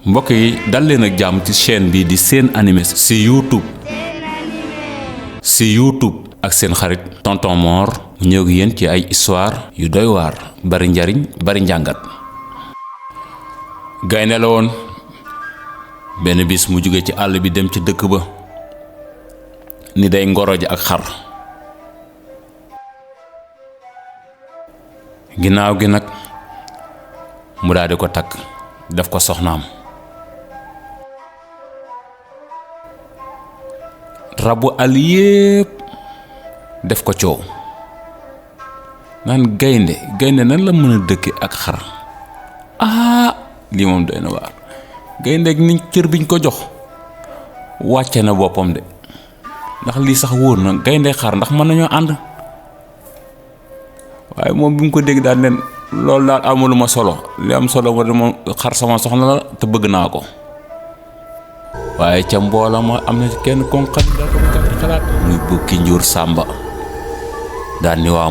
mbokk yi dal leen ak jàmm ci chaîne bi di Sen Animé si YouTube ak seen xarit tonton Mor mu ñëw ak yéen ci ay histoire yu doy waar bari njariñ bari njàngat. gaynde la woon benn bis mu jóge ci àll bi dem ci dëkk ba ni day ngoroji ak xar. ginnaaw gi nag mu daal di ko takk def ko soxnaam. rabu àll yépp def ko coow naan gaynde nan la mën a dëkke ak xar. lii moom doy na waar. gaynde ak ni cër biñ ko jox wàcce na boppam de ndax lii sax wóor na gaynde xar ndax mën nañoo ànd. waaye moom bi mu ko dégg daal nen loolu daal amuluma solo li am solo moom xar sama soxna la te bëgg naa ko. waaye ca mbooloo ma am na kenn kon xalaat muy bukki njuur sàmba daal ni waaw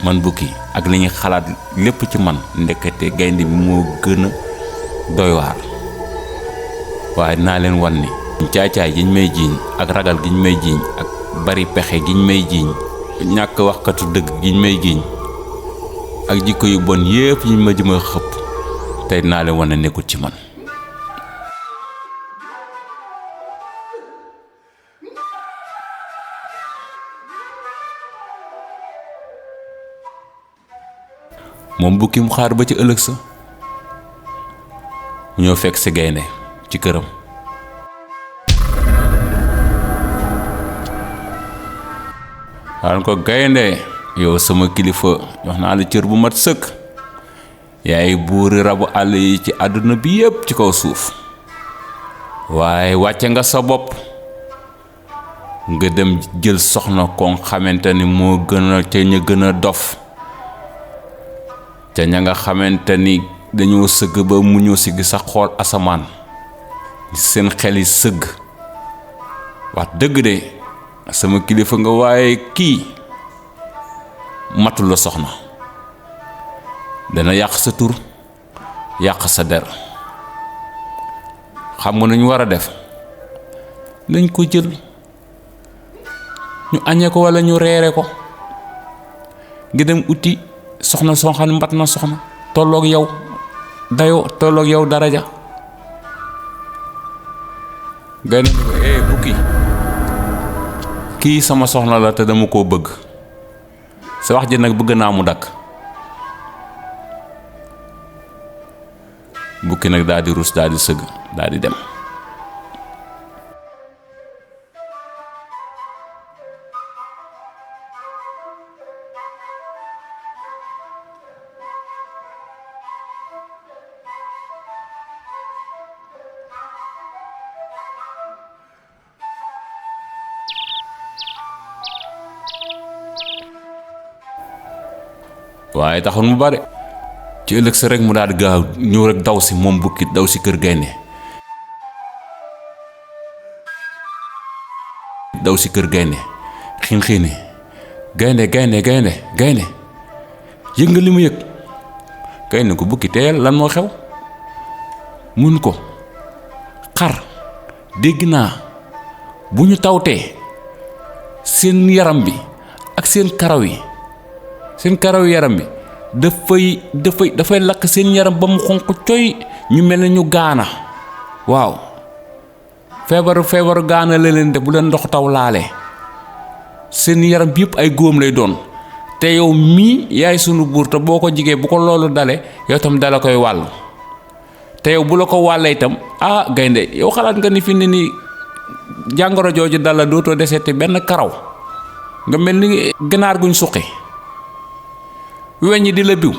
man bukki ak li ñuy xalaat lépp ci man ndekete gaynde bi moo gën a doy waar. waaye naa leen wan ni caay-caay giñ may jiiñ ak ragal giñ may jiiñ ak bari pexe giñ may jiiñ ñàkk waxkatu dëgg giñ may jiiñ ak jikko yu bon yépp ñu ma jëma xëpp tey naa leen wan ne nekkul ci man. moom bukki mu xaar ba ci ëllëg sa mu ñëw fekk si gaynde ci këram. daan ko gaynde yow sama kilifa jox naa la cër bu mat sëkk yaay buuri rabu àll yi ci àdduna bi yépp ci kaw suuf waaye wàcce nga sa bopp nga dem jël soxna ko xamante ni moo gën a ca ña gën a dof te ña nga xamante ni dañoo sëgg ba mu ñëw sigg sax xool asamaan seen xel yi sëgg. wax dëgg de sama kilifa nga waaye kii matul la soxna dana yàq sa tur yàq sa der. xam nga nañu war a def nañ ko jël ñu añee ko walla ñu reere ko ngi dem uti soxna soo xam ne mbat na soxna tolloog yow dayoo tolloog yow daraja. gaynde ko bukki kii sama soxna la te dama koo bëgg sa wax ji nag bëgg naa mu dakk. bukki nag daal di rus daal di sëgg daal di dem. waaye taxul mu bare ci ëllëg sa rek mu daal di gaaw ñëw rek daw si moom bukki daw si kër gaynde xiin gaynde yëg nga li mu yëg. gaynde ko bukki teyal lan moo xew mun ko xar dégg naa bu ñu tawtee seen yaram bi ak seen karaw yaram bi dafay lakk seen yaram ba mu xonq coy ñu mel ne ñu gaana. waaw feebaru gaana la leen def bu leen ndox taw laale seen yaram bi yëpp ay góom lay doon te yow mii yaay sunu buur te boo ko jigee bu ko loolu dale yow tam dala koy wàll te yow bu la ko wàllee itam gaynde yow xalaat nga ni fi ne ni jàngoro jooju dala dootoo deseeti benn karaw nga mel ni ganaar guñ suqi weñ di la biw.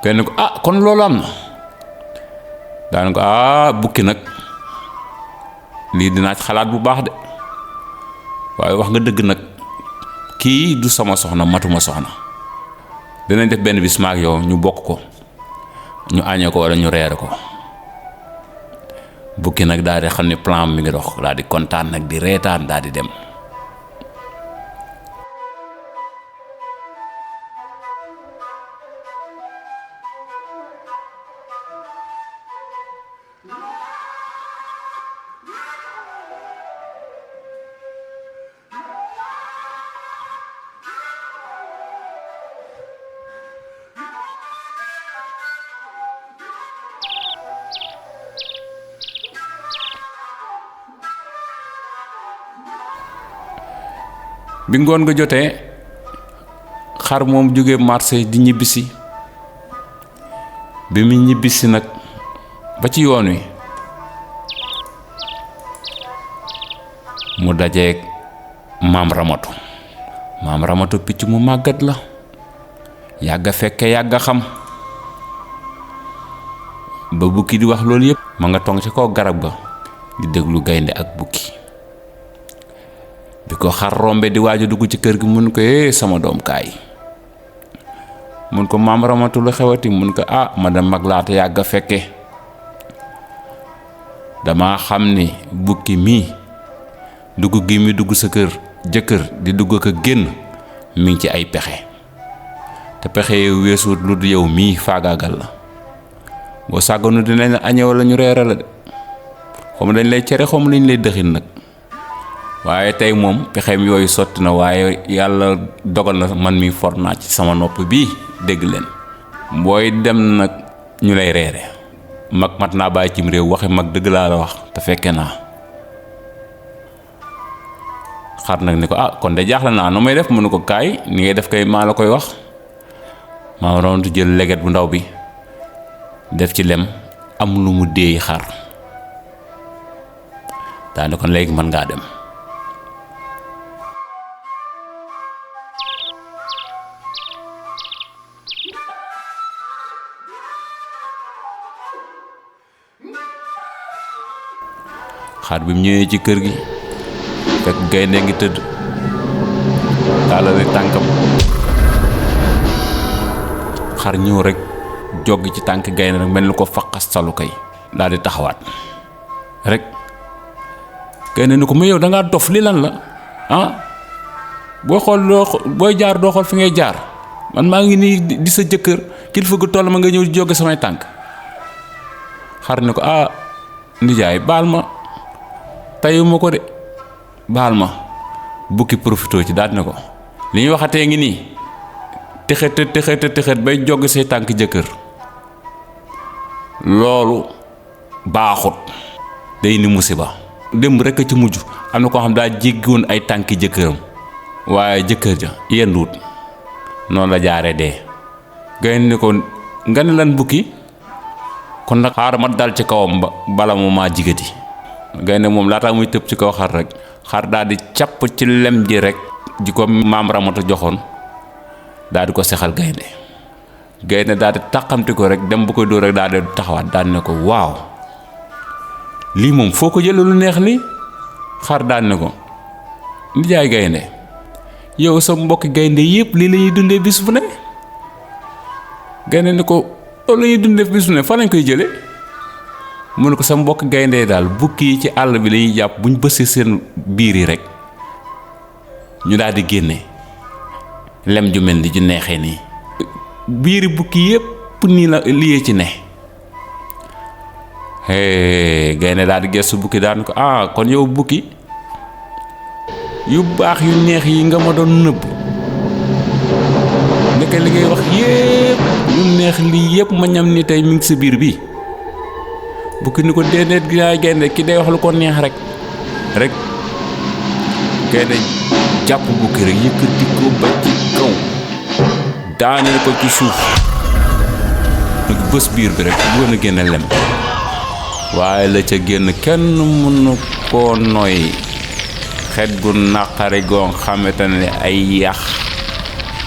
kenn ko kon loolu am na daan ko bukki nag lii dinaa ci xalaat bu baax de waaye wax nga dëgg nag kii du sama soxna matuma soxna. dinañ def benn bis maak yow ñu bokk ko ñu añee ko walla ñu reere ko. bukki nag daal di xam ne plan mi ngi dox daal di kontaan nag di reetaan daal di dem. bi ngoon nga jotee xar moom jóge marché di ñibbisi bi mu ñibbisi nag ba ci yoon wi mu dajeeg maam ramatu picc mu màggat la yàgga fekke yàgga xam ba bukki di wax loolu yépp ma nga tong ci kaw garab ga di déglu gaynde ak bukki bi ko xar rombe di waaju dugg ci kër gi mun ko sama doom kaay mun ko maam ramatu lu xewati mun ko ma dem mag laata yàgga fekke dama xam ni bukki mii dugg gi mi dugg sa kër jëkkër di dugg ko génn mi ngi ci ay pexe te pexe yow weesuut lu du yow mii faagaagal la boo sàgganu dinañ la añe wala ñu reere la de xom dañ lay cere xom lañ lay dëxin nag waaye tey moom pexeem yooyu sotti na waaye yàlla dogal na man mi for naa ci sama nopp bii dégg leen booy dem nag ñu lay reere mag mat naa bàyyi cim réew waxe mag dëgg laa la wax te fekke naa xar nag ni ko kon de jaaxle naa nu may def mënu ko kaay ni ngay def kay maa la koy wax maa waroon jël leget bu ndaw bi def ci lem am lu mu déey xar daane kon léegi mën ngaa dem xar bi mu ñëwee ci kër gi fekk gaynde ngi tëdd tàllale tànkam xar ñëw rek joggi ci tànk gaynde rek mel ni ko faqas salu kay daal di taxawaat rek gaynde ni ko mais yow da ngaa dof li lan la booy xool booy jaar doo xool fi ngay jaar man maa ngi nii di sa jëkkër kilifa gu toll ma nga ñëw di joggi samay tànk xar ni ko nijaay baal ma tayuma ko de baal ma bukki profitoo ci daal ne ko li ñuy waxatee ngi nii texet bay joggi say tànk jëkkër loolu baaxut day ni musiba démb rek a ci mujj am na koo xam daa jéggiwoon ay tànki jëkkëram waaye jëkkër ja yenduut noonu la jaaree dee gaynde ni ko nga ne lan bukki kon nag xaaral ma dal ci kawam bala mu maa jigati gaynde moom laataa muy tëb ci kaw xar rek xar daal di capp ci lem ji rek ji ko maam ramata joxoon daal di ko sexal gaynde daal di tàqamti ko rek dem bu koy dóor rek daal di taxawaat daal ne ko waaw lii moom foo ko jëlee lu neex li xar daal ne ko nijaay gaynde yow sa mbokki gaynde yépp lii la ñuy dundee bis bu ne gaynde ni ko loolu la ñuy dundee bis bu ne fa lañ koy jële mu ne ko sa mbokk gaynde daal bukki yi ci àll bi lañuy jàpp buñ bësee seen biir yi rek ñu daal di génne lem ju mel ni ju neexee nii biiri bukki yépp nii la liyee ci ne gaynde daal di gestu bukki daan ko kon yow bukki yu baax yu neex yi nga ma doon nëbb ndeke li ngay wax yépp yu neex lii yépp ma ñam ni tey mi ngi sa biir bi bukki ni ko déedéet gi yaay gaynde ki day wax lu ko neex rek gaynde jàpp bukki rek yëkkati ko ba ci kaw daaneel ko ci suuf nag bës biir bi rek bu gën a génne lem waaye la ca génn kenn mënu koo noy xet gu naqari goo xamante ne ay yax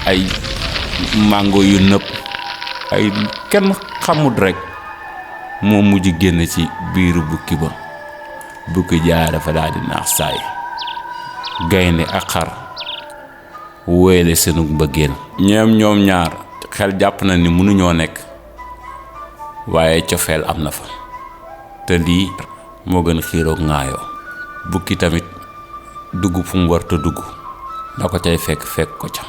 ay mango yu nëpp ay kenn xamut rek moo mujj génn ci biiru bukki ba bukki jaay dafa daal di naax saay gaynde ak xar wéyale seenu mbëggeel ñoom ñaar xel jàpp na ni mënuñoo nekk waaye cofeel am na fa te lii moo gën xiiroog ŋaayoo bukki tamit dugg fu mu war te dugg da ko cay fekk ko ca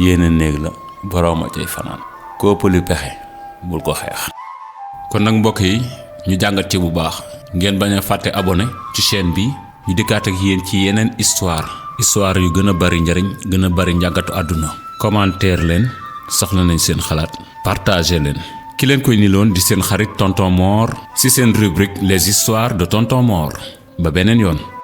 yéene néeg la borooma cay fanaan koo ëppali pexe bul ko xeex kon nag mbokk yi ñu jàngat ci bu baax. ngeen bañ a fàtte abonné ci chaîne bi ñu dikkaat ak yéen ci yeneen histoire yu gën a bari njariñ gën a bari njàngatu àdduna. commentaire leen soxla nañ seen xalaat partager leen. ki leen koy niloon di seen xarit tonton Mor ci seen rubrique les histoires de tonton Mor ba beneen yoon.